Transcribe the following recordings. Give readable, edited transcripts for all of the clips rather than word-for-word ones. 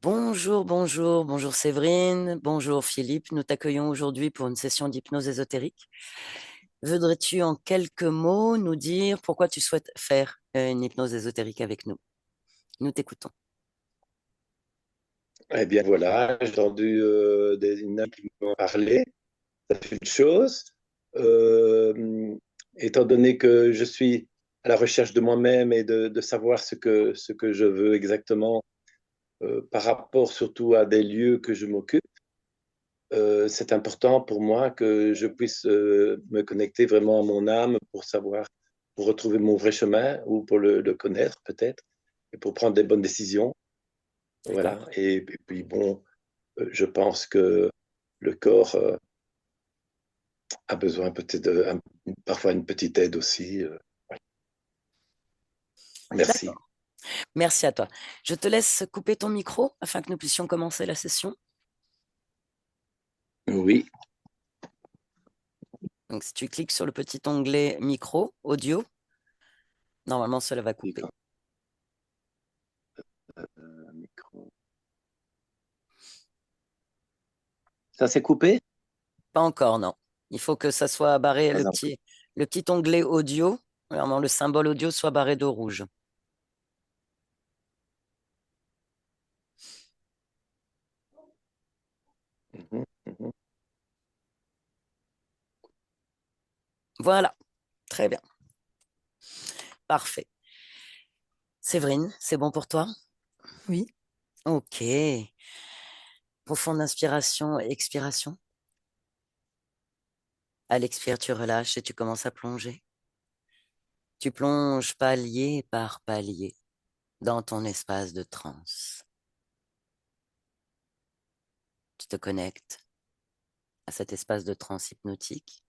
Bonjour Séverine, bonjour Philippe. Nous t'accueillons aujourd'hui pour une session d'hypnose ésotérique. Voudrais-tu en quelques mots nous dire pourquoi tu souhaites faire une hypnose ésotérique avec nous? Nous t'écoutons. Eh bien voilà, j'ai entendu des nains qui m'ont parlé, ça fait une chose. Euh, Étant donné que je suis à la recherche de moi-même et de savoir ce que je veux exactement par rapport surtout à des lieux que je m'occupe, c'est important pour moi que je puisse me connecter vraiment à mon âme pour savoir, pour retrouver mon vrai chemin ou pour le connaître peut-être et pour prendre des bonnes décisions. D'accord? Voilà. Et puis bon, je pense que le corps a besoin peut-être parfois une petite aide aussi. Voilà. Merci. D'accord. Merci à toi. Je te laisse couper ton micro afin que nous puissions commencer la session. Oui, Donc, si tu cliques sur le petit onglet micro, audio, normalement, cela va couper. d'accord. Micro. Ça s'est coupé? Pas encore, non. Il faut que ça soit barré, Pas encore. le petit onglet audio, vraiment le symbole audio soit barré de rouge. Mhm, mhm. Voilà, très bien. Parfait. Séverine, c'est bon pour toi? Oui, Ok. Profonde inspiration et expiration. À l'expire, tu relâches et tu commences à plonger. Tu plonges palier par palier dans ton espace de transe. Tu te connectes à cet espace de transe hypnotique.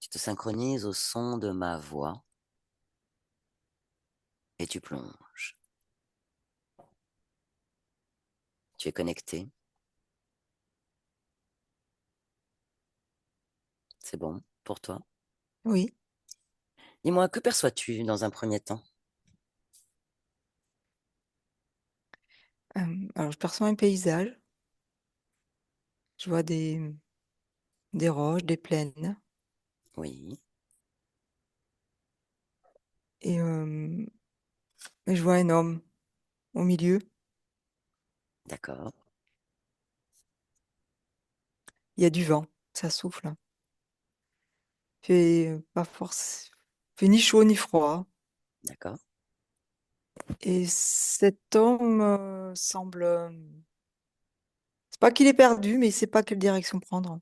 Tu te synchronises au son de ma voix et tu plonges. Tu es connecté. C'est bon pour toi? oui. Dis-moi, que perçois-tu dans un premier temps? Alors, je perçois un paysage. Je vois des roches, des plaines. Oui, Et je vois un homme au milieu. d'accord, Il y a du vent. Ça souffle. Fait pas force. Fait ni chaud ni froid. d'accord, Et cet homme semble. C'est pas qu'il est perdu, mais il sait pas quelle direction prendre.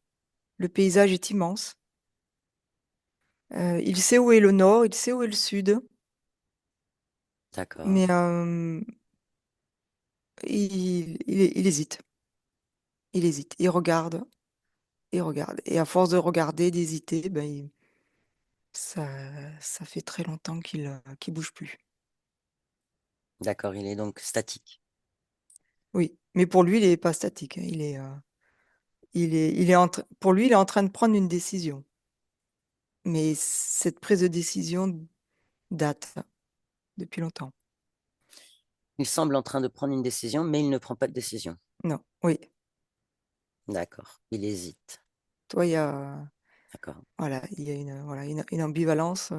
Le paysage est immense. Il sait où est le nord, il sait où est le sud. d'accord. Mais il hésite. Il hésite. Il regarde. Il regarde. Et à force de regarder, d'hésiter, ben, ça, ça fait très longtemps qu'il bouge plus. D'accord, il est donc statique. Oui, mais pour lui, il est pas statique, hein. Pour lui, il est en train de prendre une décision. Mais cette prise de décision date depuis longtemps. Il semble en train de prendre une décision, mais il ne prend pas de décision. Non, oui. D'accord, il hésite. Toi, il y a, D'accord. voilà, voilà, une ambivalence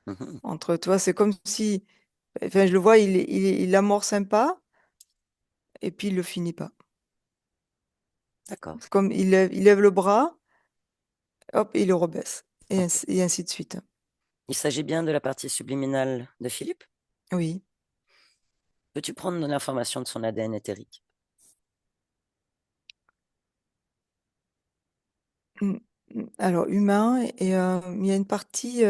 Mhm. entre toi. C'est comme si, enfin, je le vois, il amorce un pas et puis il le finit pas. D'accord. C'est comme il lève le bras, hop, et il le rebaisse. Ok. Et ainsi de suite. Il s'agit bien de la partie subliminale de Philippe. Oui. Peux-tu prendre de l'information de son ADN éthérique? Mm, Alors, humain, et il y a une partie,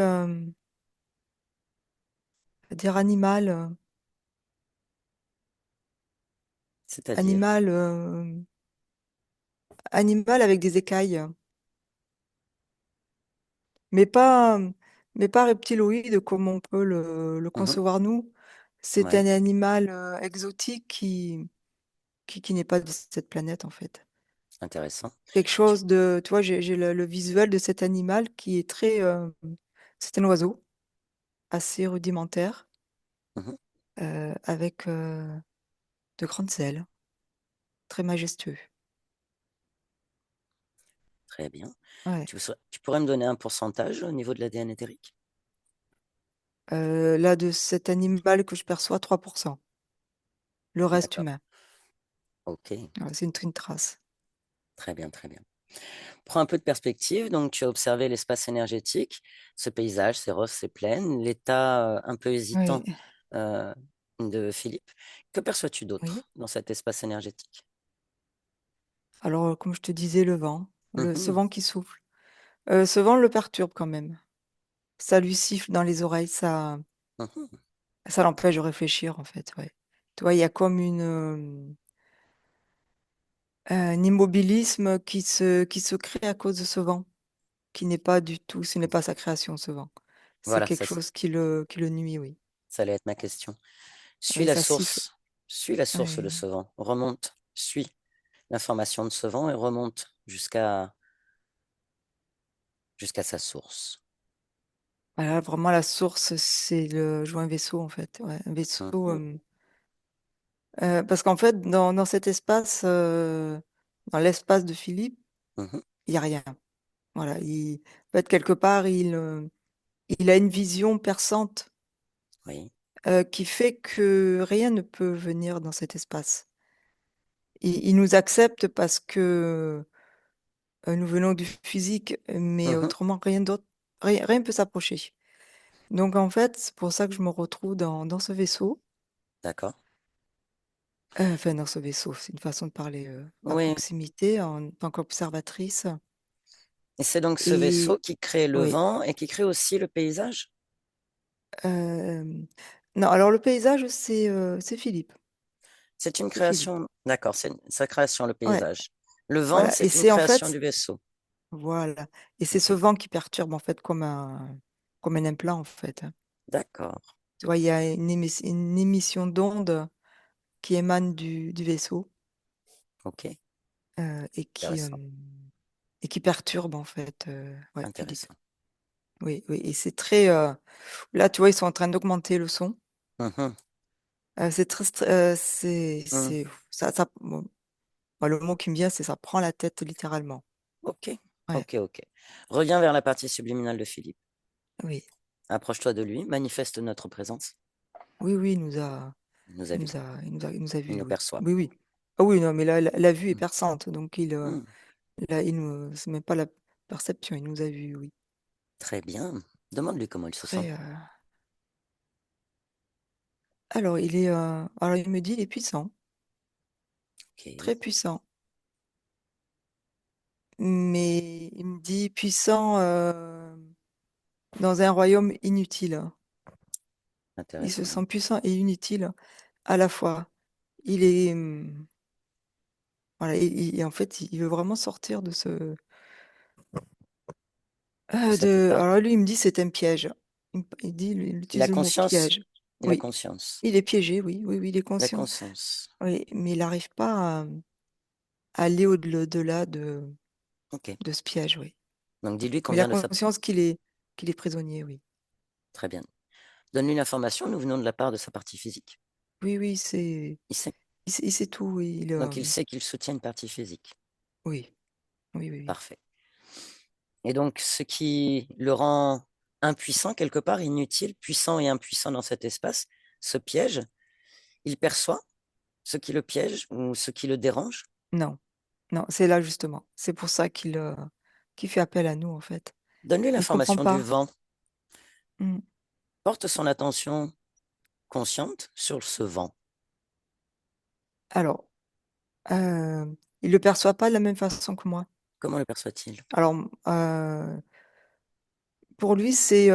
dire animal, C'est-à-dire? animal, animal avec des écailles, mais pas, mais pas reptiloïde comme on peut le Mhm. concevoir nous. C'est Ouais, un animal exotique qui n'est pas de cette planète, en fait. intéressant. Quelque Tu- chose de, tu vois, j'ai le visuel de cet animal qui est très, c'est un oiseau assez rudimentaire, Mhm. avec de grandes ailes. très majestueux. Très bien. Ouais. Tu pourrais me donner un pourcentage au niveau de l'ADN éthérique? Là, de cet animal que je perçois, 3%. Le reste D'accord. humain. Ok, Ouais, c'est une trace. très bien, très bien. Prends un peu de perspective. Donc, tu as observé l'espace énergétique, ce paysage, ces roses, ces plaines, l'état un peu Oui, hésitant euh, de Philippe. Que perçois-tu oui. d'autre dans cet espace énergétique? Alors, comme je te disais, le vent, ce Mhm, vent qui souffle. Ce vent le perturbe quand même. Ça lui siffle dans les oreilles, mhm. ça l'empêche de réfléchir, en fait, ouais. Tu vois, il y a comme un immobilisme qui se crée à cause de ce vent, qui n'est pas du tout, ce n'est pas sa création, ce vent. C'est Voilà, quelque chose qui le nuit, oui. ça allait être ma question. Suis Oui, la ça siffle. source, suis la source de Oui. ce vent, remonte, suis l'information de ce vent et remonte jusqu'à sa source. Voilà, vraiment, la source, c'est le joint vaisseau, en fait. Ouais, un vaisseau. Mhm, Parce qu'en fait, dans cet espace, dans l'espace de Philippe, mhm. il n'y a rien. Voilà. En fait, quelque part, il a une vision perçante Oui, qui fait que rien ne peut venir dans cet espace. Il nous accepte parce que nous venons du physique, mais mhm. autrement, rien d'autre, rien ne peut s'approcher. Donc, en fait, c'est pour ça que je me retrouve dans ce vaisseau. D'accord. Enfin, dans ce vaisseau, c'est une façon de parler, à Oui, proximité, en tant qu'observatrice. et c'est donc ce vaisseau Et qui crée le oui. vent et qui crée aussi le paysage? Non, alors le paysage, c'est Philippe. C'est une C'est Philippe. création, d'accord, c'est sa création, le Ouais, paysage. Le vent, voilà. Et c'est une c'est en création fait, du vaisseau. voilà. Et c'est Ok, ce vent qui perturbe en fait comme un implant en fait, hein. d'accord, Tu vois, il y a une émission d'ondes qui émane du vaisseau ok, et qui intéressant, et qui perturbe en fait, ouais, Philippe. intéressant. Oui, oui. Et c'est très. Là, tu vois, ils sont en train d'augmenter le son. Mhm, C'est très, mhm. ça. Bon, moi, le mot qui me vient, c'est ça prend la tête littéralement. Ok, Ouais, ok, ok. Reviens vers la partie subliminale de Philippe. oui. Approche-toi de lui, manifeste notre présence. Oui, oui, il nous a Il nous a il vus, nous a il nous a il nous a il vus, nous oui. perçoit. Oui, oui. Ah oui, non, mais là, la vue est Mhm, perçante, donc mhm. là, c'est même pas la perception, il nous a vus, oui. Très bien. Demande-lui comment il se sent. Très, alors alors il me dit: «Il est puissant, Ok, très puissant», mais il me dit: «Puissant, dans un royaume inutile». Il se intéressant. sent puissant et inutile à la fois. Il est, voilà, et en fait, il veut vraiment sortir de ce De cet état. alors lui, il me dit: «C'est un piège». Il dit, il Il a utilise le mot conscience, piège. il a Oui, conscience, il est piégé, oui, oui, oui, il est il a conscient. conscience. Oui, mais il n'arrive pas à aller au-delà Ok, de ce piège, oui. donc dis-lui qu'on Mais il a vient de sa... conscience qu'il est prisonnier, oui. Très bien. Donne-lui l'information, nous venons de la part de sa partie physique. Oui, oui, Il sait. il sait tout, oui, Donc il sait qu'il soutient une partie physique. oui, oui, oui, oui. Parfait. Et donc ce qui le rend impuissant quelque part, inutile, puissant et impuissant dans cet espace, ce piège, il perçoit ce qui le piège ou ce qui le dérange. Non, non, c'est là justement. C'est pour ça qu'il fait appel à nous, en fait. Donne-lui Il comprend l'information du pas. vent. Mmh. Porte son attention consciente sur ce vent. Alors, il le perçoit pas de la même façon que moi. Comment le perçoit-il? Alors, pour lui, c'est,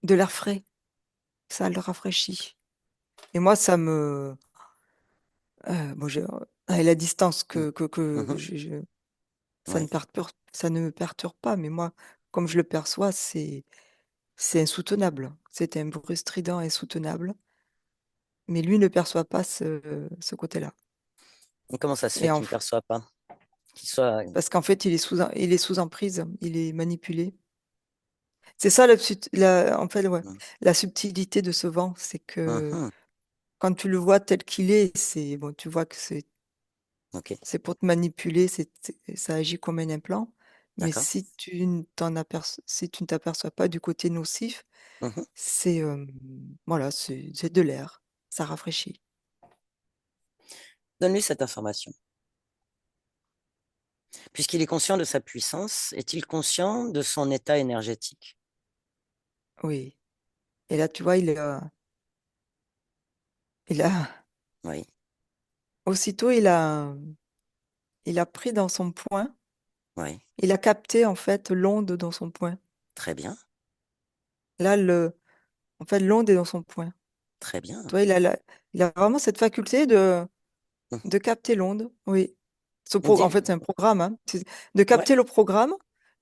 de l'air frais, ça le rafraîchit et moi ça me bon à la distance Mm. que Mhm. Oui. ça ne me perturbe pas, mais moi, comme je le perçois, c'est insoutenable. C'est un bruit strident insoutenable, mais lui ne perçoit pas ce côté-là Et comment ça se et fait en qu'il ne f perçoit pas? Qu'il soit... parce qu'en fait, il est sous emprise, il est manipulé. C'est ça la sut la en fait, ouais, Mm. la subtilité de ce vent, c'est que Mhm. quand tu le vois tel qu'il est, c'est bon, tu vois que Ok, C'est pour te manipuler, ça agit comme un implant. Mais d'accord. si tu ne t'aperçois pas du côté nocif, Mhm. c'est voilà, c'est de l'air. Ça rafraîchit. Donne-lui cette information. Puisqu'il est conscient de sa puissance, est-il conscient de son état énergétique? Oui. Et là, tu vois, il a Oui, aussitôt, il a pris dans son poing, oui, il a capté en fait l'onde dans son poing. très bien, Là, en fait, l'onde est dans son poing. très bien. Tu vois, il a vraiment cette faculté de Mhm. de capter l'onde, oui. Il me En dit, fait, c'est un programme, hein. C'est de ouais, capter le programme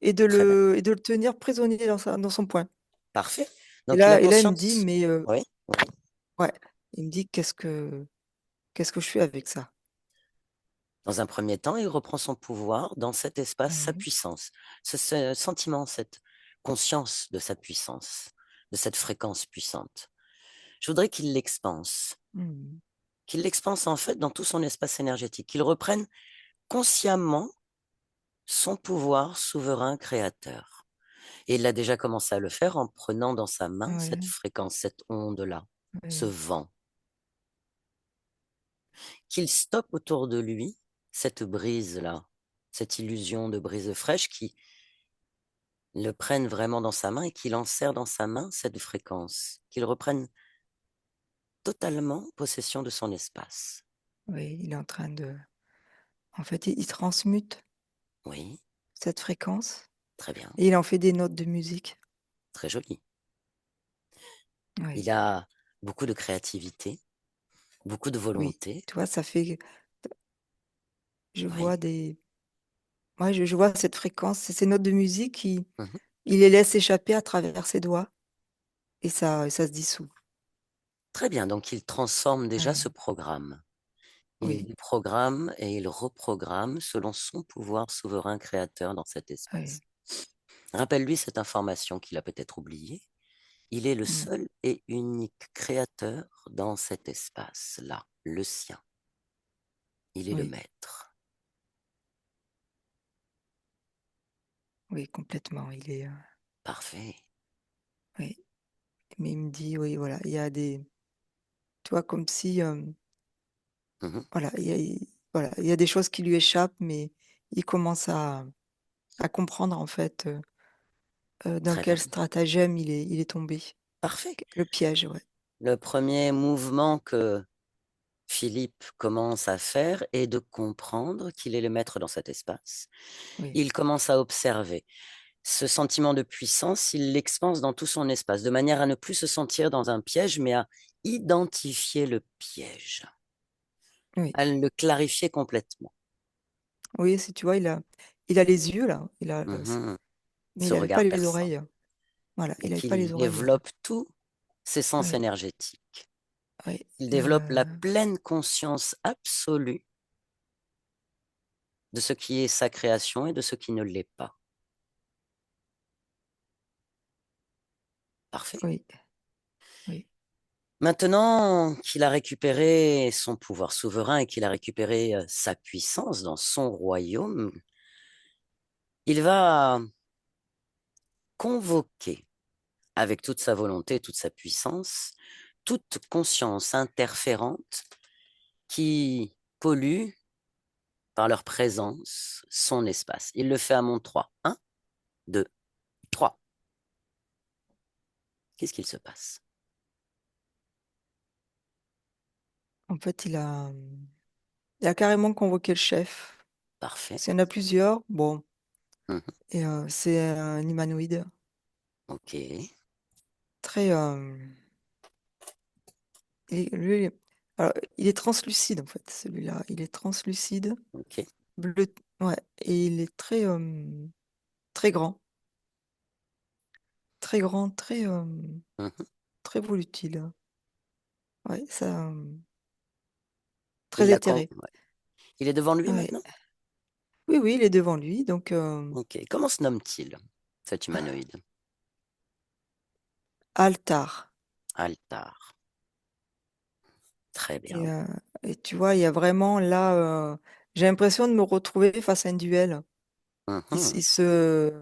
et de très bien, le tenir prisonnier dans son poing. parfait. Et Donc il a là et là, il me dit: conscience, «Mais» oui, oui. ouais, il me dit: «Qu'est-ce que je fais avec ça?» Dans un premier temps, il reprend son pouvoir dans cet espace, sa Mmh. puissance, ce sentiment, cette conscience de sa puissance, de cette fréquence puissante. Je voudrais Mmh. qu'il l'expanse en fait dans tout son espace énergétique, qu'il reprenne consciemment son pouvoir souverain créateur. Et il a déjà commencé à le faire en prenant dans sa main cette Ouais, fréquence, cette onde-là, ce ouais, vent, qu'il stoppe autour de lui cette brise-là, cette illusion de brise fraîche qui le prenne vraiment dans sa main et qu'il enserre dans sa main cette fréquence, qu'il reprenne totalement possession de son espace. oui, il est en train de en fait, il transmute Oui, cette fréquence très bien, et il en fait des notes de musique. très joli. Oui, Il a beaucoup de créativité, beaucoup de oui. volonté. Tu vois, ça fait je Oui, vois des ouais, je vois cette fréquence, ces notes de musique, mhm, il les laisse échapper à travers ses doigts et ça se dissout. très bien. Donc il transforme déjà ce Ouais, programme. Il oui, déprogramme et il reprogramme selon son pouvoir souverain créateur dans cet espace. ouais, Rappelle-lui cette information qu'il a peut-être oubliée. Il est le mmh, seul et unique créateur dans cet espace-là, le sien. Il est le oui, maître. oui, complètement. Parfait. Oui, mais il me dit, oui, voilà, il y a tu vois, comme si, Mhm. voilà, voilà, il y a des choses qui lui échappent, mais il commence à comprendre, en fait, dans Très bien. quel stratagème il est tombé. Parfait. Le piège, ouais, Le premier mouvement que Philippe commence à faire est de comprendre qu'il est le maître dans cet espace. oui, Il commence à observer. Ce sentiment de puissance, il l'expanse dans tout son espace, de manière à ne plus se sentir dans un piège, mais à identifier le piège, oui, à le clarifier complètement. oui, si tu vois, il a les yeux là, Mhm. mais Ce il n'avait pas regard les perçant. oreilles. Voilà, il Donc, n'avait pas il les oreilles. développe tous ses sens Oui, énergétiques. oui, Il développe la pleine conscience absolue de ce qui est sa création et de ce qui ne l'est pas. Parfait. oui, oui, Maintenant qu'il a récupéré son pouvoir souverain et qu'il a récupéré sa puissance dans son royaume, il va convoquer avec toute sa volonté, toute sa puissance, toute conscience interférente qui pollue par leur présence son espace. Il le fait à mon 3. 1, 2, 3. Qu'est-ce qu'il se passe? en fait, il a carrément convoqué le chef. Parfait. S'il y en a plusieurs, bon, Mhm. et c'est un humanoïde Ok, très, et lui, alors, il est translucide, en fait, celui-là. Il est translucide, ok. bleu, ouais, et il est très grand, très grand, Mhm. très volutile. Ouais, ça, Il très l'a éthéré. ouais. Il est devant lui Ouais. maintenant? Oui, oui, il est devant lui, donc Ok. Comment se nomme-t-il, cet humanoïde? Altar. Altar. Très Et bien. heu et tu vois, il y a vraiment là, j'ai l'impression de me retrouver face à un duel. Ils, s- Mhm. ils se,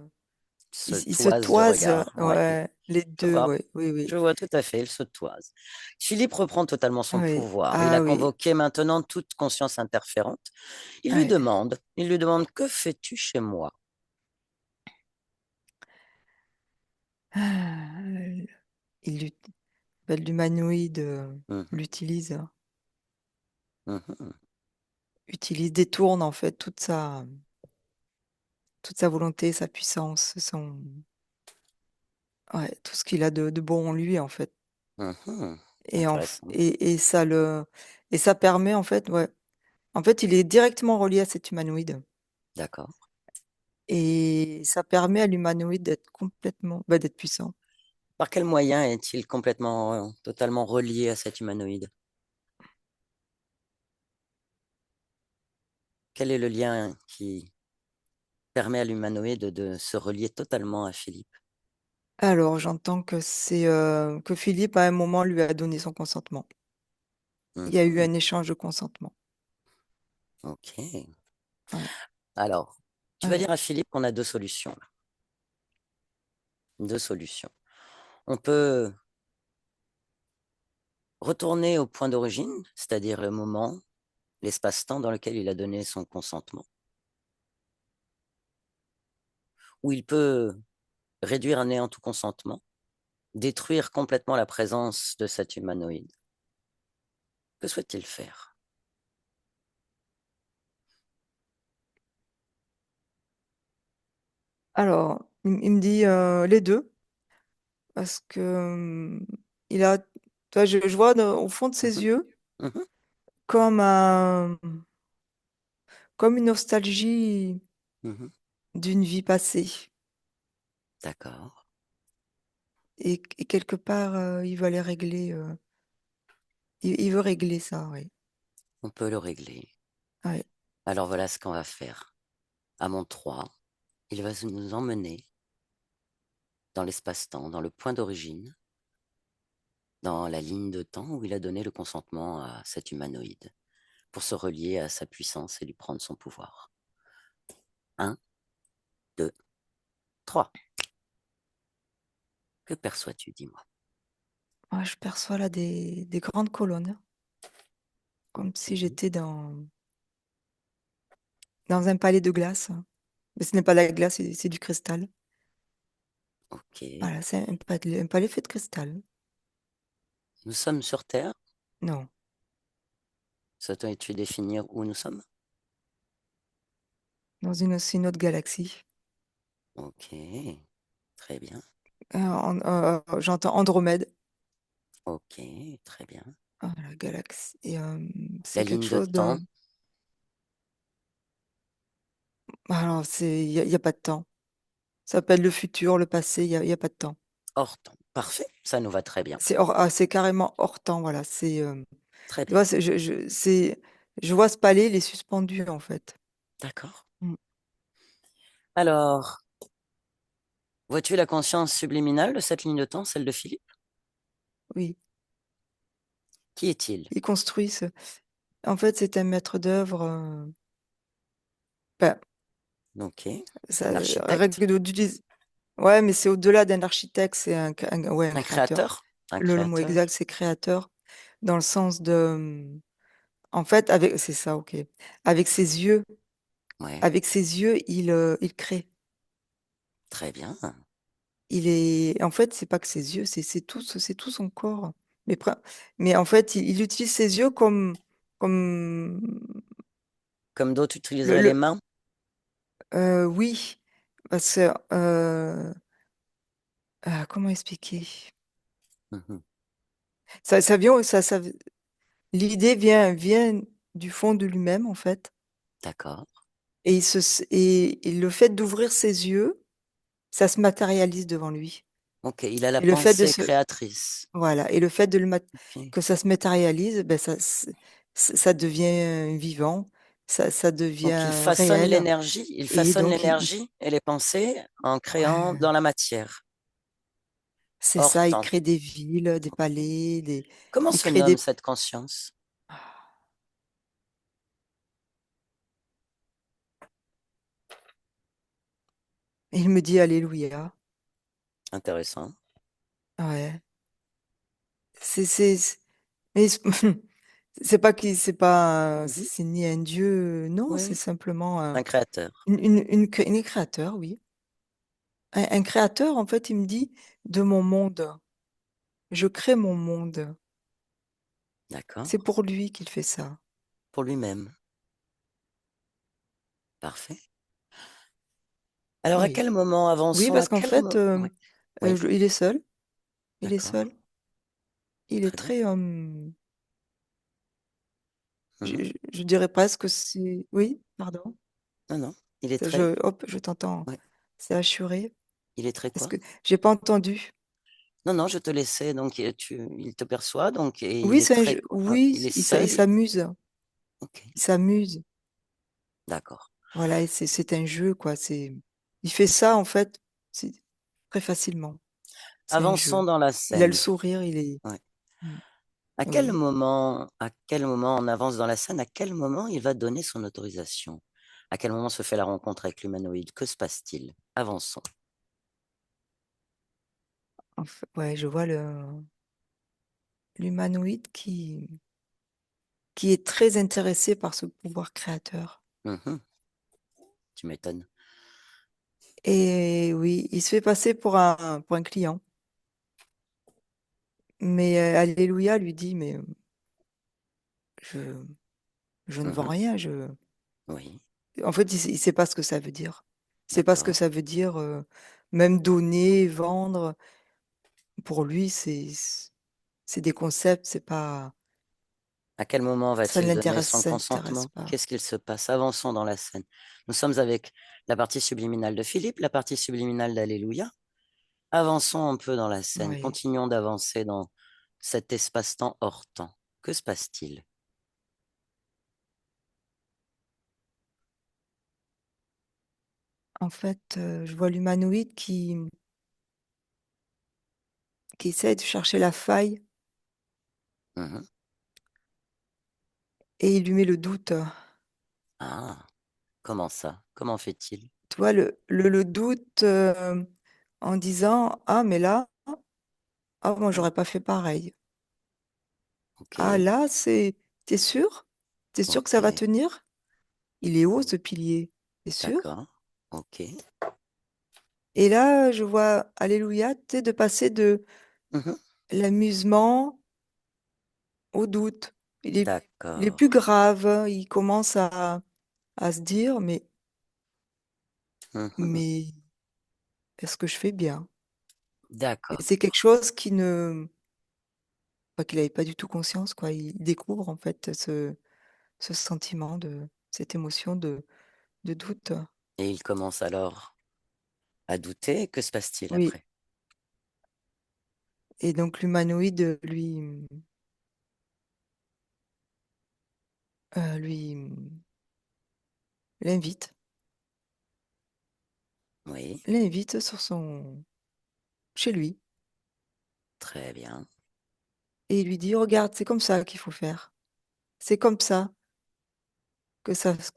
Se ils se toise de toisent, regard. Ouais, ouais, les je deux, vois. ouais, oui, Je oui. vois tout à fait, il se toise. Philippe reprend totalement son Ah oui, pouvoir. Il a ah oui, convoqué maintenant toute conscience interférente. ah oui. Il lui demande, que fais-tu chez moi? Ah, il, l'ut- l'humanoïde Mhm, l'utilise, mhm, détourne en fait toute sa volonté, sa puissance, ouais, tout ce qu'il a de bon en lui en fait. mhm. Et, Intéressant. et ça permet en fait, ouais. En fait, il est directement relié à cet humanoïde. D'accord. Et ça permet à l'humanoïde d'être complètement, bah, d'être puissant. Par quel moyen est-il complètement, totalement relié à cet humanoïde? Quel est le lien qui permet à l'humanoïde de se relier totalement à Philippe? Alors, j'entends que c'est que Philippe, à un moment, lui a donné son consentement. Il y a eu Mhm. un échange de consentement. Ok. Ouais, Alors, tu vas ouais. dire à Philippe qu'on a deux solutions, là. Deux solutions. On peut retourner au point d'origine, c'est-à-dire le moment, l'espace-temps dans lequel il a donné son consentement, ou il peut réduire à néant tout consentement, détruire complètement la présence de cet humanoïde. Que souhaite-t-il faire? Alors, il me dit les deux, parce que il a, tu vois, je vois au fond de ses Mhm, yeux mhm, comme comme une nostalgie mhm. d'une vie passée. D'accord. Et quelque part, il veut aller régler, il veut régler ça, oui. On peut le régler. Ouais. Alors voilà ce qu'on va faire. À mon 3, il va nous emmener dans l'espace-temps, dans le point d'origine, dans la ligne de temps où il a donné le consentement à cet humanoïde, pour se relier à sa puissance et lui prendre son pouvoir. Un, 2, 3. Que perçois-tu, dis-moi? Moi, je perçois là des grandes colonnes, comme si Ok, j'étais dans un palais de glace. Mais ce n'est pas la glace, c'est du cristal. ok. Voilà, c'est un palais fait de cristal. Nous sommes sur Terre. Non, Souhaites-tu définir où nous sommes? c'est une autre galaxie. Ok, très bien. J'entends Andromède. Ok, très bien. Ah, la galaxie. Et La c'est quelque ligne de chose temps, de. Alors, il y a pas de temps. Ça s'appelle le futur, le passé, il y a pas de temps. hors temps. Parfait, ça nous va très bien. C'est carrément hors temps, voilà. Très Tu bien. vois, je vois ce palais, il est suspendu, en fait. D'accord. Mm, Alors, vois-tu la conscience subliminale de cette ligne de temps, celle de Philippe? oui, Qui est-il? il construit ce. En fait, c'est un maître d'œuvre. Ben, Ok, ça, un architecte, règle d'utilise. Ouais, mais c'est au-delà d'un architecte, c'est ouais, un un créateur. créateur, un Le mot créateur. exact, c'est créateur, dans le sens de. En fait, c'est ça, ok. Avec ses yeux, Ouais, avec ses yeux, il crée. très bien. En fait, c'est pas que ses yeux, c'est tout son corps. Mais, mais en fait, il utilise ses yeux comme Comme d'autres le, utilisaient les le- mains. oui, parce que comment expliquer? Mhm, Ça vient, l'idée vient du fond de lui-même en fait, d'accord. et et le fait d'ouvrir ses yeux, ça se matérialise devant lui. Ok, il a la Et le fait de pensée se, créatrice. voilà, et le fait Ok. que ça se matérialise, ben ça devient vivant, ça Donc devient réel, il et façonne donc l'énergie et les pensées en créant ouais, dans la matière, c'est hors ça, il temps. crée des villes, des Ok. palais, Comment il se crée nomme des. cette conscience? Et il me dit Alléluia. Intéressant. Ouais. Mais c'est pas Mhm. c'est ni un dieu, non, c'est Oui, simplement un créateur. une créateur, oui. Un créateur, en fait, il me dit de mon monde. Je crée mon monde. D'accord. C'est pour lui qu'il fait ça. Pour lui-même. Parfait. Alors, à Oui. quel moment Oui, avançons? À parce qu'en quel fait, moment? Oui, oui, il est seul. Il est d'accord. seul. Il est Très bien. très, Mhm. je dirais presque c'est. Oui, pardon. Non, non, il est très. Hop, je t'entends. Ouais. C'est assuré. Il est très Est-ce quoi? que j'ai pas entendu? Non, non, je te laissais, donc il te perçoit, donc, et il Oui, est très quoi? oui, Il est seul. il s'amuse. Ok, Il s'amuse. d'accord. Voilà, et c'est un jeu, quoi. Il fait ça, en fait, c'est très facilement. C'est un Avançons jeu. dans la Il a le scène. sourire, il est. Ouais. Mm. À Oui. quel moment on avance dans la scène? À quel moment il va donner son autorisation? À quel moment se fait la rencontre avec l'humanoïde? Que se passe-t-il? Avançons. Ouais, je vois l'humanoïde qui est très intéressé par ce pouvoir créateur. Mhm, tu m'étonnes. Et oui, il se fait passer pour un client. Mais Alléluia lui dit, mais je, je ne vends Mhm, rien. oui, En fait, il sait pas ce que ça veut dire. Il sait pas ce que d'accord. ça veut dire, même donner, vendre. Pour lui, c'est des concepts, c'est pas, À quel moment ça ne va-t-il donner son l'intéresse consentement? pas. Qu'est-ce qu'il se passe? Avançons dans la scène. Nous sommes avec la partie subliminale de Philippe, la partie subliminale d'Alléluia. Avançons un peu dans la scène. Oui. Continuons d'avancer dans cet espace-temps hors temps. Que se passe-t-il? En fait, je vois l'humanoïde qui essaie de chercher la faille Mhm. et il lui met le doute. Ah, comment ça? Comment fait-il? Tu vois, le doute en disant, ah, mais là, ah, moi, Oui. j'aurais pas fait pareil. Ok, Ah, là, t'es sûr? T'es sûr que ok, ça va tenir? Il est haut, ce pilier. T'es sûr? d'accord, ok. Et là, je vois, Alléluia, tu sais, de passer de Mhm. l'amusement au doute. Il est D'accord, plus grave. Il commence à se dire, mhm. mais est-ce que je fais bien? Et D'accord. c'est quelque chose qu'il n'avait pas du tout conscience, quoi. Il découvre, en fait, ce sentiment cette émotion de doute. Et il commence alors à douter. Que se passe-t-il Oui. après? Et donc, l'humanoïde, lui l'invite, Oui, l'invite chez lui. très bien. Et il lui dit, regarde, c'est comme ça qu'il faut faire. C'est comme ça que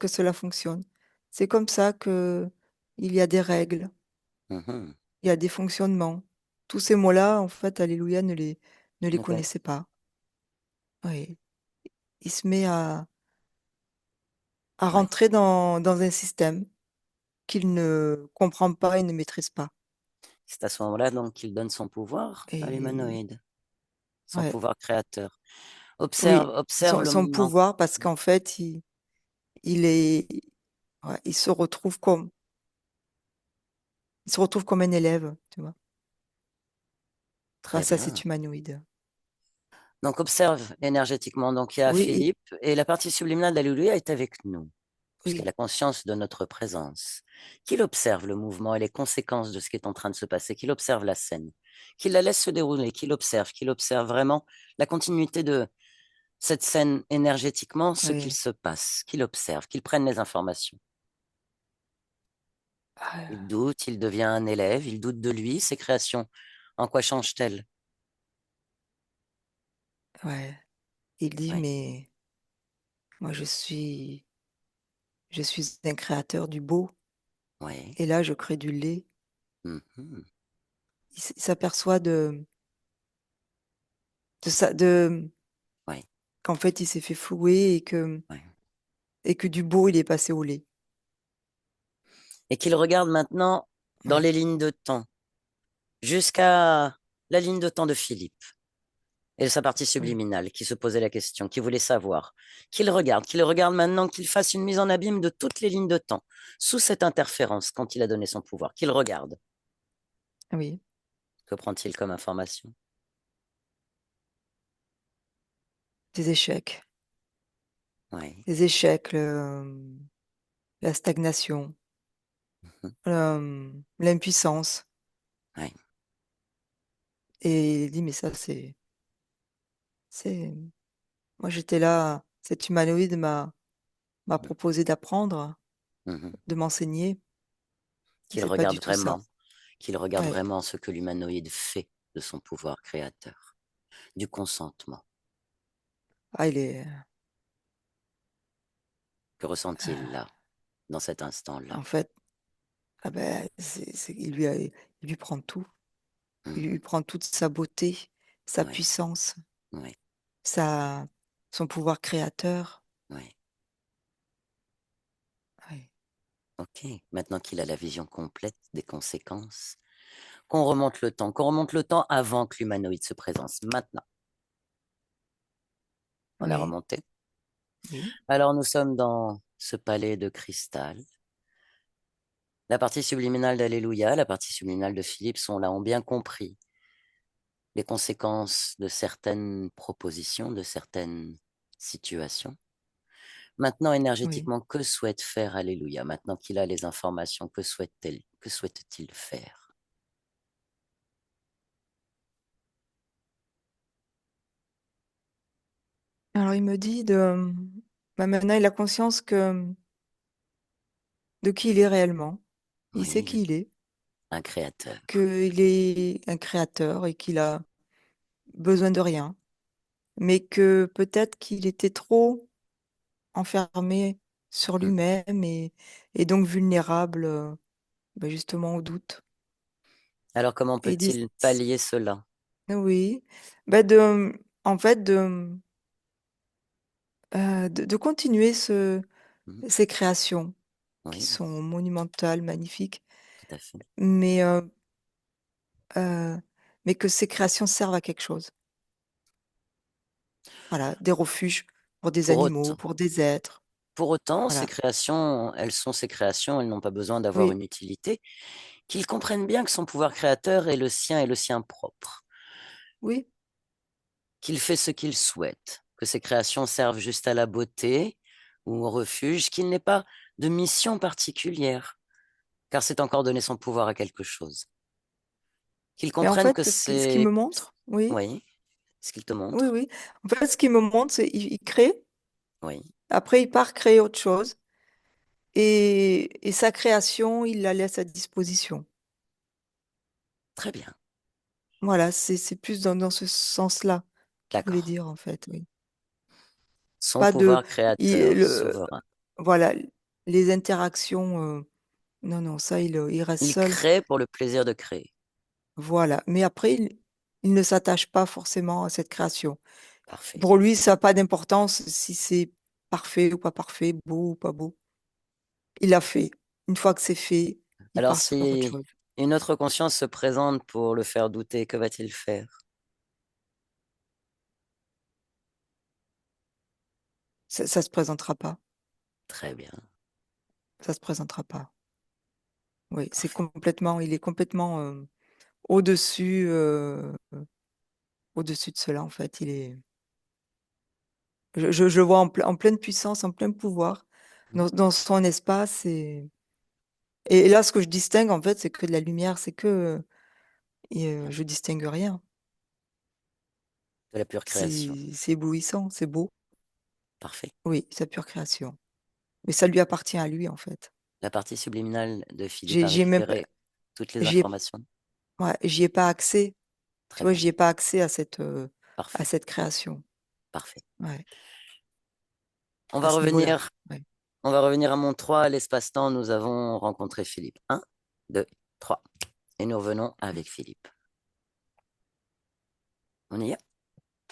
cela fonctionne. C'est comme ça que il y a des règles, Mhm. il y a des fonctionnements. Tous ces mots-là, en fait, Alléluia ne les Ok, connaissait pas. Oui. Il se met à oui. rentrer dans un système qu'il ne comprend pas et ne maîtrise pas. C'est à ce moment-là donc qu'il donne son pouvoir à Et l'humanoïde, son ouais, pouvoir créateur. oui, Observe le son moment. pouvoir, parce qu'en fait, il est, ouais, il se retrouve comme un élève, tu vois, Très face à cet bien. humanoïde. Donc observe énergétiquement. Donc il y a Oui, Philippe et la partie subliminale d'Alléluia est avec nous, puisqu'elle oui, a conscience de notre présence. Qu'il observe le mouvement et les conséquences de ce qui est en train de se passer, qu'il observe la scène, qu'il la laisse se dérouler, qu'il observe vraiment la continuité de cette scène énergétiquement, ce qu'il oui. se passe, qu'il observe, qu'il prenne les informations. Il Ah, doute, il devient un élève, il doute de lui, ses créations. En quoi changent-elles? ouais. Il dit, Oui, mais moi, je suis un créateur du beau. Oui. Et là, je crée du lait. Mhm. Il s'aperçoit de Oui. qu'en fait, il s'est fait flouer Oui. et que du beau, il est passé au lait. Et qu'il regarde maintenant dans Ouais. les lignes de temps, jusqu'à la ligne de temps de Philippe et de sa partie Oui. subliminale, qui se posait la question, qui voulait savoir, qu'il regarde maintenant, qu'il fasse une mise en abîme de toutes les lignes de temps, sous cette interférence, quand il a donné son pouvoir, qu'il regarde. Oui. Que prend-il comme information? Des échecs. Oui. Des échecs, la stagnation, Mhm. l'impuissance. Oui. Et il dit, mais ça, c'est, moi, j'étais là, cet humanoïde m'a proposé d'apprendre, Mhm. de m'enseigner. Et Qu'il c'est pas regarde du tout ça. vraiment, qu'il regarde Ouais. vraiment ce que l'humanoïde fait de son pouvoir créateur, du consentement. Ah, il est, Que ressent-il euh, là, dans cet instant-là? en fait, ah ben, il lui prend tout. Il lui Mhm. prend toute sa beauté, sa Oui, puissance, oui, sa, son pouvoir créateur. oui. Ouais. Ok, maintenant qu'il a la vision complète des conséquences, qu'on remonte le temps avant que l'humanoïde se présente. Maintenant, on a Oui, remonté. oui, Alors nous sommes dans ce palais de cristal. La partie subliminale d'Alléluia, la partie subliminale de Philippe sont là, ont bien compris les conséquences de certaines propositions, de certaines situations. Maintenant, oui. énergétiquement, que souhaite faire Alléluia? Maintenant qu'il a les informations, que souhaite-t-il faire? Alors il me dit bah, maintenant il a conscience de qui il est réellement. Il sait Oui, qui il est, un créateur. qu'il est un créateur et qu'il a besoin de rien, mais que peut-être qu'il était trop enfermé sur Hmm. lui-même et donc vulnérable bah, justement au doute. Alors comment Et il dit, peut-il pallier cela? oui, bah, en fait, de continuer Hmm. ces créations qui Oui, sont monumentales, magnifiques, tout à fait. mais, mais que ces créations servent à quelque chose. Voilà, des refuges pour des Pour animaux, autant, pour des êtres. pour autant, ces Voilà. créations, elles sont ces créations, elles n'ont pas besoin d'avoir Oui, une utilité, qu'il comprenne bien que son pouvoir créateur est le sien propre, oui. qu'il fait ce qu'il souhaite, que ses créations servent juste à la beauté ou au refuge, qu'il n'ait pas de mission particulière, car c'est encore donner son pouvoir à quelque chose. Qu'il Mais en comprenne que fait, ce qui c'est... me montre, oui, Oui, ce qu'il te oui, montre. oui. En fait, ce qui me montre, c'est il crée, Oui, après il part créer autre chose, et sa création, il la laisse à disposition. très bien. Voilà, c'est plus dans ce sens-là qu'il voulait D'accord. dire, en fait, oui. Son Pas de, pouvoir créateur le, souverain. voilà, les interactions, non, non, ça, il reste Il seul. crée pour le plaisir de créer. Voilà. Mais après, il ne s'attache pas forcément à cette création. Parfait. Pour lui, ça n'a pas d'importance si c'est parfait ou pas parfait, beau ou pas beau. Il l'a fait. Une fois que c'est fait, il Alors, part sur autre si chose. une autre conscience se présente pour le faire douter, que va-t-il faire? Ça se présentera pas. Très bien. Ça se présentera pas. Oui, Parfait. il est complètement au-dessus, au-dessus de cela, en fait. Je le vois en pleine puissance, en plein pouvoir, Mhm. dans son espace. Et là, ce que je distingue, en fait, c'est que de la lumière, c'est que je distingue rien. De la pure création. C'est éblouissant, c'est beau. Parfait. Oui, sa pure création. Mais ça lui appartient à lui, en fait. La partie subliminale de Philippe J'ai a j'y ai même pas récupéré toutes les j'y ai informations. ouais, j'y ai pas accès. Tu Très vois, bien. j'y ai pas accès à Parfait. cette création. Parfait. Ouais, On à va ce niveau-là. revenir, Ouais. On va revenir à mon 3, à l'espace-temps. Nous avons rencontré Philippe. 1, 2, 3. Et nous revenons avec Philippe. On y est?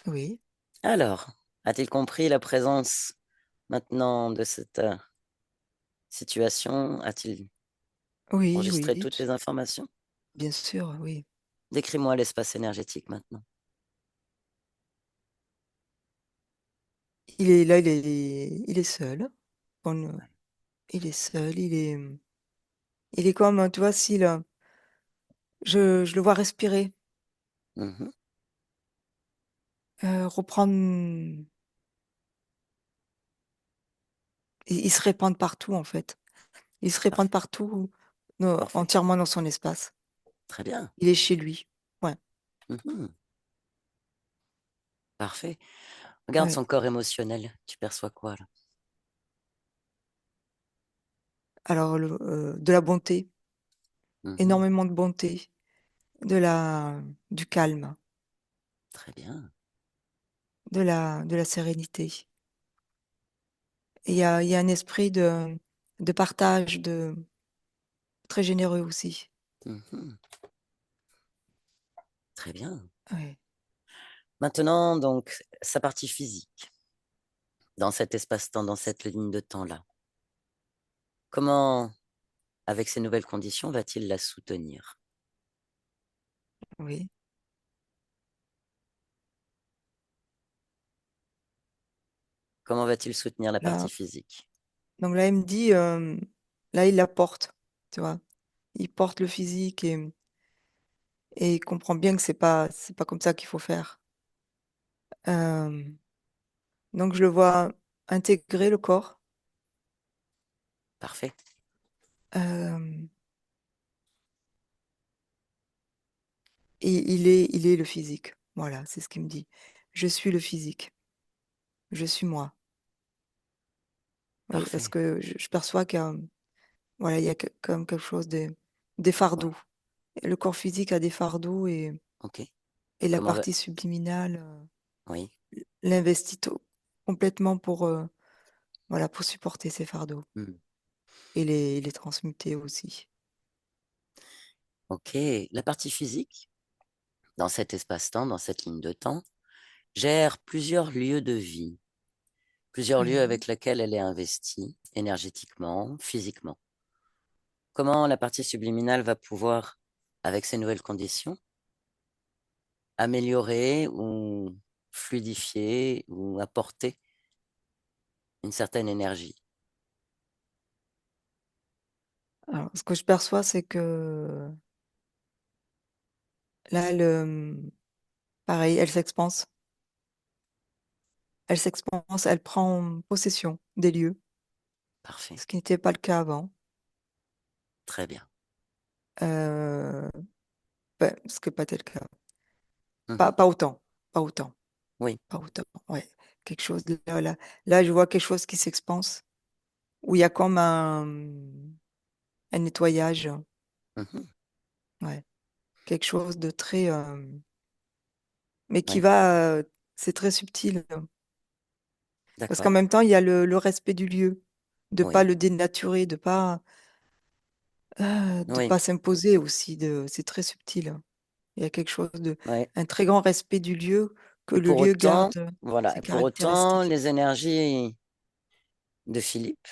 Oui, Alors, a-t-il compris la présence maintenant de cette situation? A-t-il oui, enregistré oui, toutes les informations? bien sûr, oui. Décris-moi l'espace énergétique maintenant. Il est là, il est seul. Ouais. Il est seul, il est comme, tu vois, s'il, je le vois respirer, Mhm. reprendre, il se répand partout en fait. Il se répand Parfait, partout, parfait. entièrement dans son espace. Très bien. Il est chez lui. Ouais, Mhm. Parfait. Regarde ouais. son corps émotionnel. Tu perçois quoi là? Alors, de la bonté, Mhm. énormément de bonté, du calme, Très bien. de la sérénité. Et il y a un esprit de partage, très généreux aussi. Mhm. Très bien. Ouais. Maintenant, donc, sa partie physique, dans cet espace-temps, dans cette ligne de temps-là. Comment, avec ces nouvelles conditions, va-t-il la soutenir? Oui. Comment va-t-il soutenir la partie Là, physique? donc là, il me dit, là, il la porte, tu vois. Il porte le physique et il comprend bien que c'est pas comme ça qu'il faut faire. Euh, donc, je le vois intégrer le corps. Parfait. euh, et il est le physique. Voilà, c'est ce qu'il me dit. Je suis le physique. Je suis moi. Oui, parce Parfait. que je perçois qu'il y a, voilà, il y a comme quelque chose des Ouais. fardeaux. Le corps physique a des fardeaux OK. et la Comment va... partie subliminale Oui. l'investit complètement voilà, pour supporter ces fardeaux Hmm. et les transmuter aussi. OK. La partie physique, dans cet espace-temps, dans cette ligne de temps, gère plusieurs lieux de vie, plusieurs lieux Oui. avec lesquels elle est investie, énergétiquement, physiquement. Comment la partie subliminale va pouvoir, avec ces nouvelles conditions, améliorer ou fluidifier ou apporter une certaine énergie? Alors, ce que je perçois, c'est que là, pareil, elle s'expanse. Elle s'expanse, elle prend possession des lieux, Parfait. ce qui n'était pas le cas avant. Très bien. Euh, ouais, ce qui n'est pas tel cas. Mhm. Pas autant, pas autant, Oui. pas autant. Ouais. Quelque chose là, je vois quelque chose qui s'expanse, où il y a comme un nettoyage. Mhm. Ouais. Quelque chose de très, mais qui Oui. va, c'est très subtil. Parce qu'en D'accord. même temps, il y a le respect du lieu, de pas Oui. le dénaturer, de Oui. pas s'imposer aussi. C'est très subtil. Il y a quelque chose Oui. un très grand respect du lieu, que Et le pour lieu autant, garde voilà. ses Et pour autant, caractéristiques. les énergies de Philippe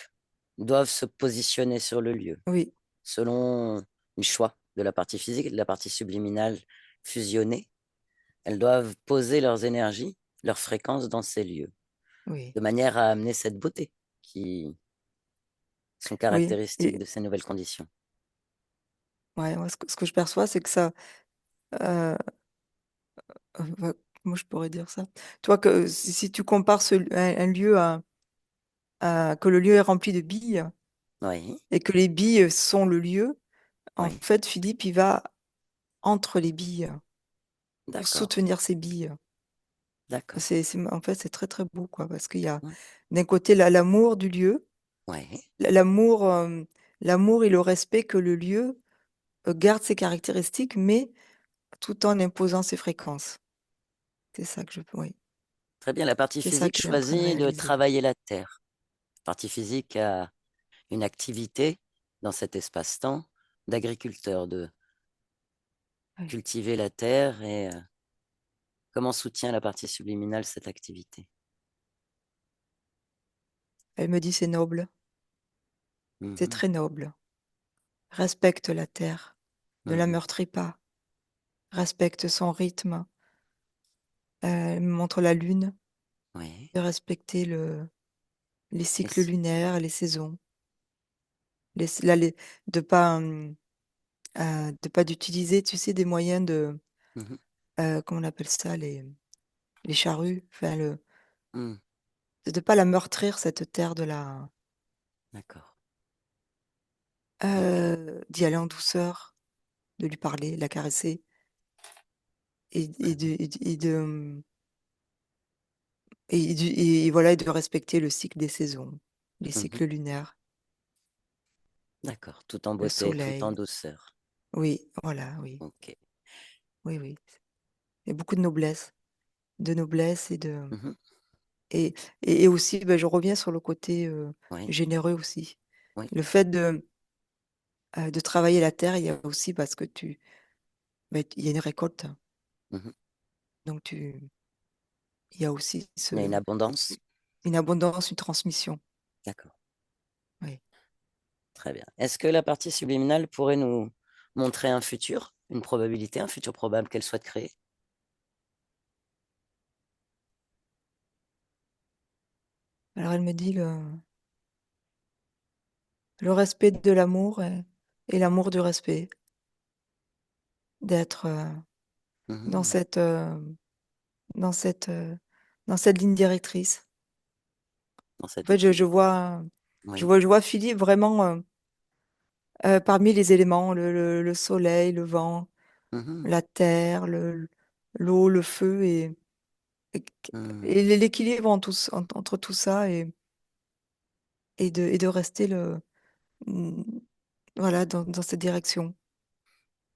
doivent se positionner sur le lieu, Oui, selon le choix de la partie physique et de la partie subliminale fusionnée. Elles doivent poser leurs énergies, leurs fréquences dans ces lieux, oui, de manière à amener cette beauté qui sont oui. caractéristiques Et de ces nouvelles conditions. ouais, moi, ce que je perçois, c'est que ça, euh, ouais, comment je pourrais dire ça? Toi, que si tu compares un lieu que le lieu est rempli de billes Oui, et que les billes sont le lieu, en oui, fait, Philippe, il va entre les billes pour d'accord, soutenir ces billes. d'accord. En fait, c'est très très beau, quoi, parce qu'il y a Oui, d'un côté l'amour du lieu, oui, l'amour, l'amour et le respect que le lieu garde ses caractéristiques, mais tout en imposant ses fréquences. C'est ça que oui, très bien. La partie c'est ça physique qu'il est en train de choisit de réaliser. travailler la terre. La partie physique une activité dans cet espace-temps d'agriculteur, de Oui. cultiver la terre et comment soutient la partie subliminale cette activité? Elle me dit c'est noble, c'est Mhm, très noble. Respecte la terre, ne la mhm, meurtris pas, respecte son rythme. Elle me montre la lune, oui. de respecter les Et cycles lunaires, les saisons, de pas d'utiliser, tu sais, des moyens mhm, comment on appelle ça, les charrues, enfin mhm, de pas la meurtrir cette terre d'accord. Ok. d'y aller en douceur, de lui parler, la caresser Très bien. et voilà, et de respecter le cycle des saisons, les Mhm, cycles lunaires, d'accord. Tout en le beauté, tout en soleil. douceur. Oui, voilà, oui, Ok. oui, oui. Il y a beaucoup de noblesse Mhm, et et aussi, je reviens sur le côté, oui, généreux aussi. oui. Le fait de travailler la terre, il y a aussi parce que il y a une récolte, Mhm. donc il y a aussi Il y a une abondance. une abondance, une transmission. D'accord. Oui. Très bien. Est-ce que la partie subliminale pourrait nous montrer un futur, une probabilité, un futur probable qu'elle souhaite créer? Alors elle me dit le respect de l'amour et l'amour du respect, d'être, dans Mhm, cette, dans cette, dans cette ligne directrice. dans En cet fait, équilibre. Oui. je vois Philippe vraiment, parmi les éléments, le soleil, le vent, Mhm, la terre, l'eau, le feu et mhm. et l'équilibre entre tout ça et de rester mmh, voilà, dans cette direction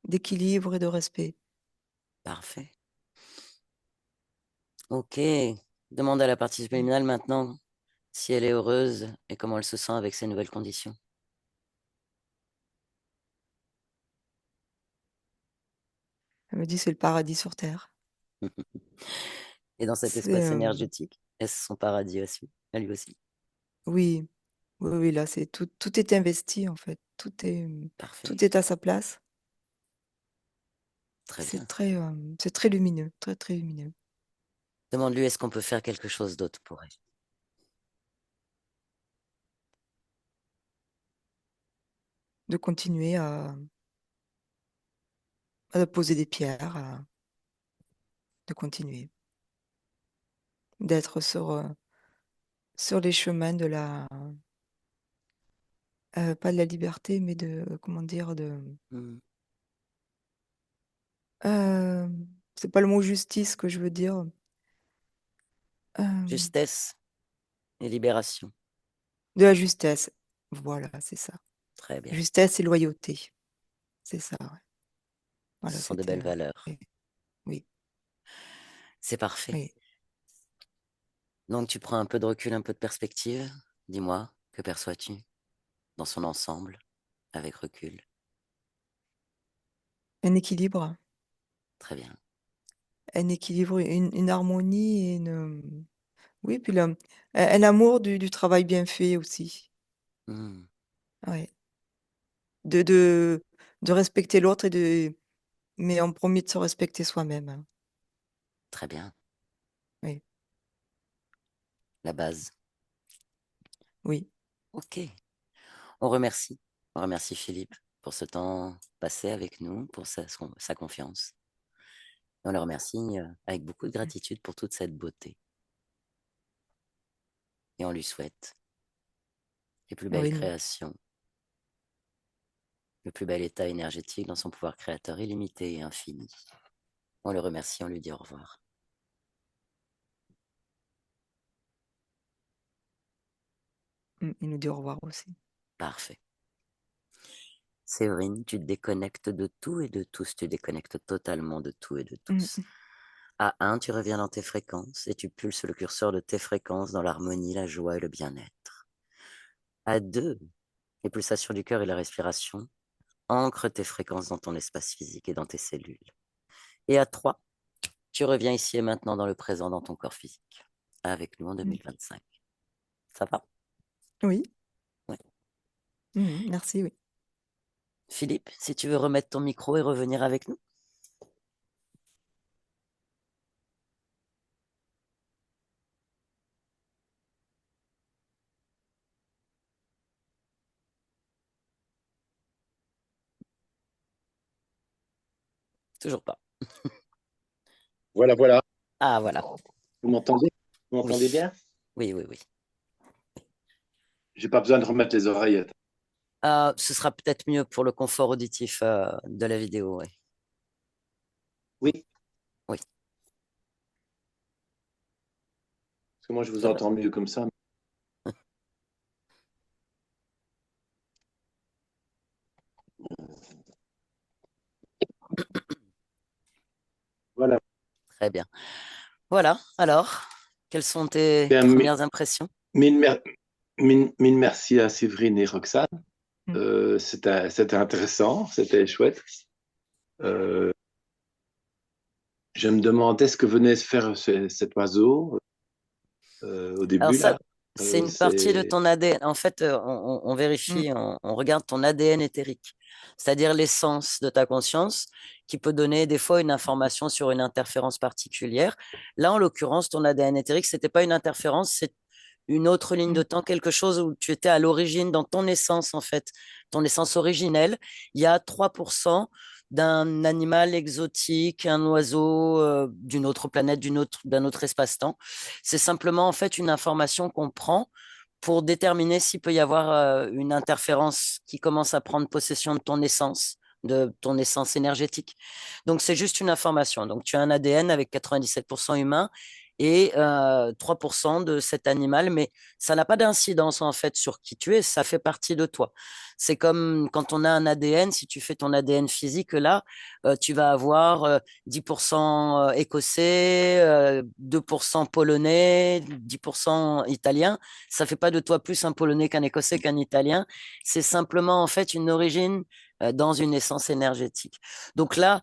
d'équilibre et de respect. Parfait. Ok. Demande à la partie Mmh. subliminale maintenant si elle est heureuse et comment elle se sent avec ces nouvelles conditions. Elle me dit: «C'est le paradis sur terre». Et dans cet C'est, espace énergétique, est-ce son paradis aussi, à lui aussi? oui, oui, oui, là, c'est tout est investi, en fait. Parfait. Tout est à sa place. Très bien. C'est très lumineux, très, très lumineux. Demande-lui est-ce qu'on peut faire quelque chose d'autre pour elle. De continuer à poser des pierres, de continuer, d'être sur les chemins pas de la liberté, mais comment dire? Mhm. C'est pas le mot justice que je veux dire. Hem, Justesse et libération. de la justesse. Voilà, c'est ça. Très bien. Justesse et loyauté, c'est ça, ouais. Ce Voilà, sont de c'était, belles valeurs. oui, oui, C'est parfait. oui. Donc tu prends un peu de recul, un peu de perspective. Dis-moi, que perçois-tu dans son ensemble, avec recul? Un équilibre, Très bien. une harmonie et oui, puis un amour du travail bien fait aussi. Mhm. Ouais. De de de respecter l'autre mais en premier de se respecter soi-même, hein. Très bien. Oui, La base. oui, Ok. On remercie. On remercie Philippe pour ce temps passé avec nous, pour sa confiance. Et on le remercie avec beaucoup de gratitude pour toute cette beauté. Et on lui souhaite les plus belles oui, nous créations, le plus bel état énergétique dans son pouvoir créateur illimité et infini. On le remercie, on lui dit au revoir. il nous dit au revoir aussi. Parfait. Séverine, tu te déconnectes de tout et de tous. Tu déconnectes totalement de tout et de Mmh tous. mh. À un, tu reviens dans tes fréquences et tu pulses le curseur de tes fréquences dans l'harmonie, la joie et le bien-être. À 2, les pulsations du cœur et la respiration. Ancre tes fréquences dans ton espace physique et dans tes cellules. Et à 3, tu reviens ici et maintenant dans le présent, dans ton corps physique, avec nous en 2025. Ça va? Oui. Oui. Merci, oui. Philippe, si tu veux remettre ton micro et revenir avec nous. Toujours pas. Voilà, voilà. Ah, voilà. Vous m'entendez? Vous Oui. m'entendez bien? Oui, oui, oui. J'ai pas besoin de remettre les oreillettes. Ce sera peut-être mieux pour le confort auditif de la vidéo. Oui. Oui, Oui, parce que moi je vous ça va. entends mieux comme ça. Voilà. Très bien. Voilà. Alors, quelles sont tes Bien, premières impressions? mille, mer- mille merci à Séverine et Roxane. Mm. C'était intéressant, c'était chouette. Euh, je me demandais ce que venait se faire cet oiseau au Alors début ça, là. c'est une partie de C'est ton ADN. En fait, on Mm. vérifie, on regarde ton ADN éthérique, c'est-à-dire l'essence de ta conscience qui peut donner des fois une information sur une interférence particulière. Là, en l'occurrence, ton ADN éthérique, c'était pas une interférence, c'est une autre ligne de Mm. temps, quelque chose où tu étais à l'origine, dans ton essence, en fait, ton essence originelle. Il y a 3% d'un animal exotique, un oiseau d'une autre planète, d'un autre espace-temps. C'est simplement, en fait, une information qu'on prend pour déterminer s'il peut y avoir une interférence qui commence à prendre possession de ton essence énergétique. Donc, c'est juste une information. Donc, tu as un ADN avec 97% humain et 3% de cet animal, mais ça n'a pas d'incidence en fait sur qui tu es, ça fait partie de toi. C'est comme quand on a un ADN, si tu fais ton ADN physique, là, tu vas avoir 10% écossais, 2% polonais, 10% italien. Ça fait pas de toi plus un polonais qu'un écossais qu'un italien. C'est simplement en fait une origine dans une essence énergétique. Donc là,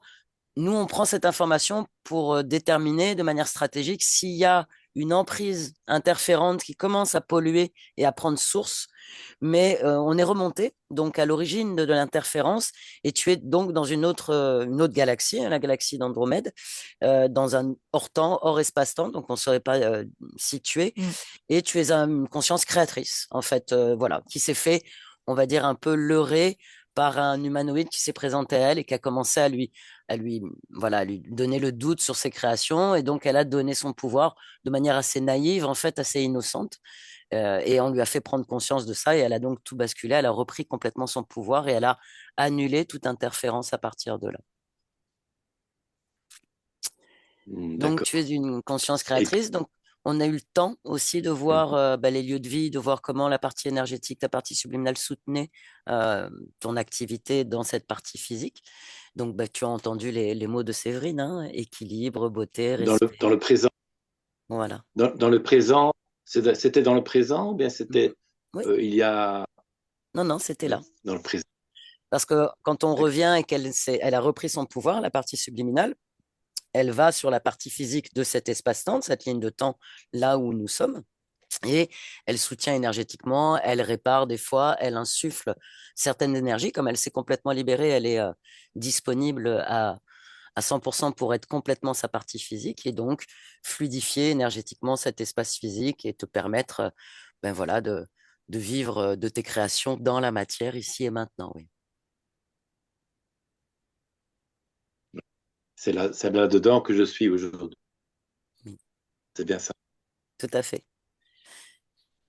nous, on prend cette information pour déterminer de manière stratégique s'il y a une emprise interférente qui commence à polluer et à prendre source, mais on est remonté donc à l'origine de l'interférence et tu es donc dans une autre galaxie, hein, la galaxie d'Andromède, dans un hors temps, hors espace-temps, donc on ne saurait pas situer, Mm. et tu es une conscience créatrice, en fait, voilà, qui s'est fait, on va dire, un peu leurrer par un humanoïde qui s'est présenté à elle et qui a commencé voilà, à lui donner le doute sur ses créations. Et donc, elle a donné son pouvoir de manière assez naïve, en fait, assez innocente. Et on lui a fait prendre conscience de ça et elle a donc tout basculé. Elle a repris complètement son pouvoir et elle a annulé toute interférence à partir de là. Donc, tu es d'accord. une conscience Et créatrice. Donc, on a eu le temps aussi de voir les lieux de vie, de voir comment la partie énergétique, la partie subliminale soutenait ton activité dans cette partie physique. Donc, tu as entendu les mots de Séverine, hein, équilibre, beauté, dans le respect. présent, Voilà. dans le présent, c'était dans le présent ou bien Mhm. c'était Oui, il y a non, non, c'était là. dans le présent? Parce que quand on D'accord. revient et elle a repris son pouvoir, la partie subliminale, elle va sur la partie physique de cet espace-temps, de cette ligne de temps là où nous sommes. Et elle soutient énergétiquement, elle répare des fois, elle insuffle certaines énergies. Comme elle s'est complètement libérée, elle est disponible à 100% pour être complètement sa partie physique et donc fluidifier énergétiquement cet espace physique et te permettre ben voilà, de vivre de tes créations dans la matière ici et maintenant. Oui, C'est là-dedans que je suis aujourd'hui. oui, C'est bien ça. tout à fait.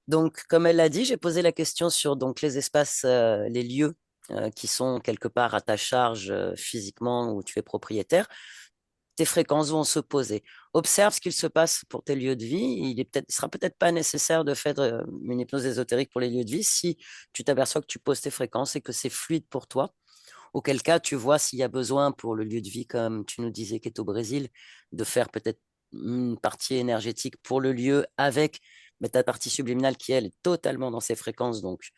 Donc, comme elle l'a dit, j'ai posé la question sur donc, les espaces, les lieux qui sont quelque part à ta charge physiquement où tu es propriétaire. Tes fréquences vont se poser. Observe ce qu'il se passe pour tes lieux de vie. Il sera peut-être pas nécessaire de faire une hypnose ésotérique pour les lieux de vie si tu t'aperçois que tu poses tes fréquences et que c'est fluide pour toi. Auquel cas, tu vois s'il y a besoin pour le lieu de vie, comme tu nous disais, qui est au Brésil, de faire peut-être une partie énergétique pour le lieu avec Mais ta partie subliminale qui, elle, est totalement dans ses fréquences, donc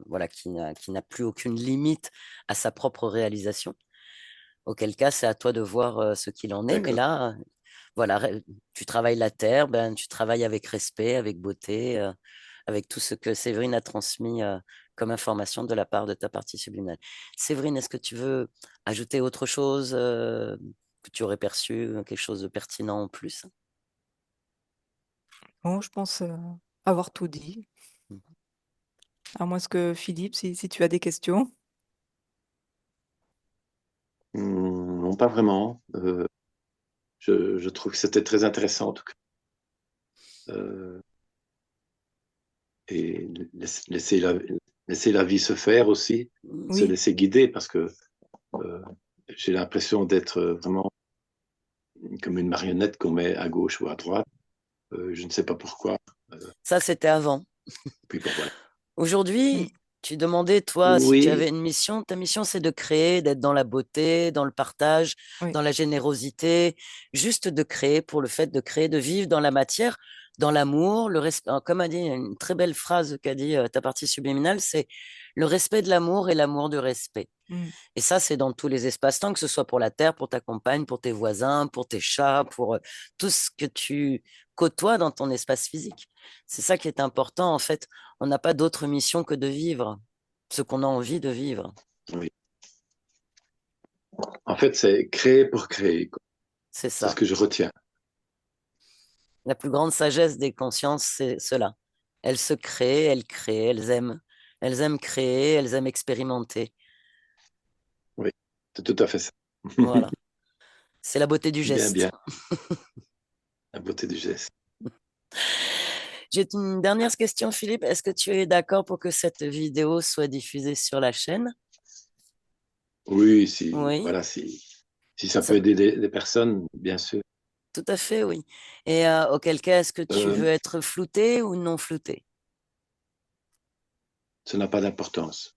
voilà, qui n'a plus aucune limite à sa propre réalisation. Auquel cas, c'est à toi de voir ce qu'il en est. Mais D'accord. là, voilà, tu travailles la terre, ben, tu travailles avec respect, avec beauté, avec tout ce que Séverine a transmis comme information de la part de ta partie subliminale. Séverine, est-ce que tu veux ajouter autre chose que tu aurais perçu, quelque chose de pertinent en plus? Bon, je pense avoir tout dit. À moins que Philippe, si tu as des questions. Non, pas vraiment. Je trouve que c'était très intéressant en tout cas. Et laisser la vie se faire aussi, se Oui, laisser guider parce que euh, j'ai l'impression d'être vraiment comme une marionnette qu'on met à gauche ou à droite. Je ne sais pas pourquoi. Ça, c'était avant. Puis bon, voilà. mm, Aujourd'hui, tu demandais, toi, si tu avais Oui, une mission. Ta mission, c'est de créer, d'être dans la beauté, dans le partage, oui. dans la générosité, juste de créer pour le fait de créer, de vivre dans la matière, dans l'amour, le respect. Comme a dit une très belle phrase qu'a dit ta partie subliminale, c'est le respect de l'amour et l'amour du respect. Mm. Et ça, c'est dans tous les espaces-temps, que ce soit pour la terre, pour ta compagne, pour tes voisins, pour tes chats, pour tout ce que tu côtoies dans ton espace physique. C'est ça qui est important. En fait, on n'a pas d'autre mission que de vivre ce qu'on a envie de vivre. oui. En fait, c'est créer pour créer, quoi. C'est C'est ce ça. que je retiens. La plus grande sagesse des consciences, c'est cela. Elles se créent, elles créent, elles aiment. Elles aiment créer, elles aiment expérimenter. Oui, c'est tout à fait ça. Voilà. C'est la beauté du Bien, geste. bien, la beauté du geste. J'ai une dernière question, Philippe. Est-ce que tu es d'accord pour que cette vidéo soit diffusée sur la chaîne? Oui, si, Oui, voilà, si ça ça- peut aider des personnes, bien sûr. tout à fait, oui. Et auquel cas, est-ce que tu Euh, veux être flouté ou non flouté? ça n'a pas d'importance.